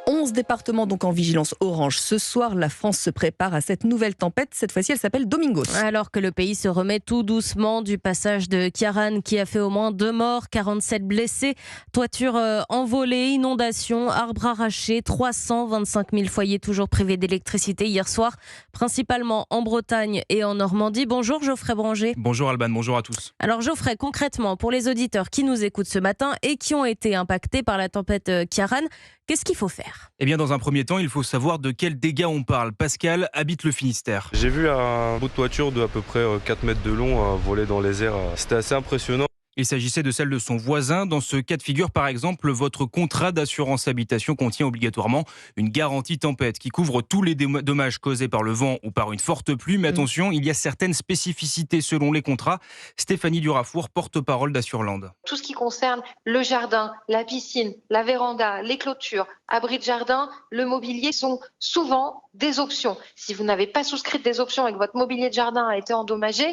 11 départements donc en vigilance orange. Ce soir, la France se prépare à cette nouvelle tempête. Cette fois-ci, elle s'appelle Domingos. Alors que le pays se remet tout doucement du passage de Ciarán qui a fait au moins 2 morts, 47 blessés, toitures envolées, inondations, arbres arrachés, 325 000 foyers toujours privés d'électricité hier soir, principalement en Bretagne et en Normandie. Bonjour Geoffrey Branger. Bonjour Alban, bonjour à tous. Alors Geoffrey, concrètement, pour les auditeurs qui nous écoutent ce matin et qui ont été impactés par la tempête Ciarán, qu'est-ce qu'il faut faire ? Eh bien, dans un premier temps, il faut savoir de quels dégâts on parle. Pascal habite le Finistère. J'ai vu un bout de toiture de à peu près 4 mètres de long voler dans les airs. C'était assez impressionnant. Il s'agissait de celle de son voisin. Dans ce cas de figure, par exemple, votre contrat d'assurance habitation contient obligatoirement une garantie tempête qui couvre tous les dommages causés par le vent ou par une forte pluie. Mais attention, il y a certaines spécificités selon les contrats. Stéphanie Durafour, porte-parole d'Assurland. Tout ce qui concerne le jardin, la piscine, la véranda, les clôtures, abris de jardin, le mobilier sont souvent des options. Si vous n'avez pas souscrit des options et que votre mobilier de jardin a été endommagé,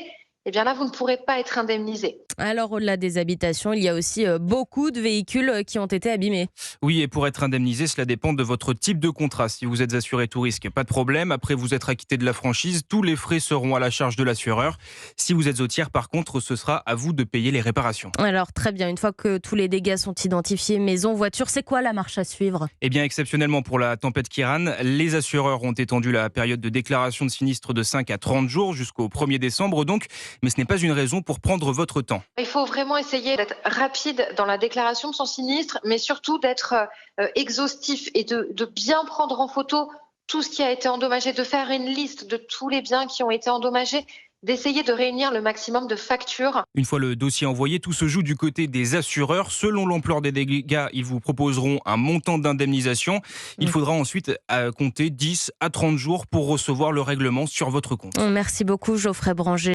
eh bien là, vous ne pourrez pas être indemnisé. Alors, au-delà des habitations, il y a aussi beaucoup de véhicules qui ont été abîmés. Oui, et pour être indemnisé, cela dépend de votre type de contrat. Si vous êtes assuré tout risque, pas de problème. Après vous être acquitté de la franchise, tous les frais seront à la charge de l'assureur. Si vous êtes au tiers, par contre, ce sera à vous de payer les réparations. Alors, très bien. Une fois que tous les dégâts sont identifiés, maison, voiture, c'est quoi la marche à suivre ? Eh bien, exceptionnellement pour la tempête Ciarán, les assureurs ont étendu la période de déclaration de sinistre de 5 à 30 jours jusqu'au 1er décembre donc. Mais ce n'est pas une raison pour prendre votre temps. Il faut vraiment essayer d'être rapide dans la déclaration de son sinistre, mais surtout d'être exhaustif et de bien prendre en photo tout ce qui a été endommagé, de faire une liste de tous les biens qui ont été endommagés, d'essayer de réunir le maximum de factures. Une fois le dossier envoyé, tout se joue du côté des assureurs. Selon l'ampleur des dégâts, ils vous proposeront un montant d'indemnisation. Il faudra ensuite compter 10 à 30 jours pour recevoir le règlement sur votre compte. Merci beaucoup Geoffrey Branger.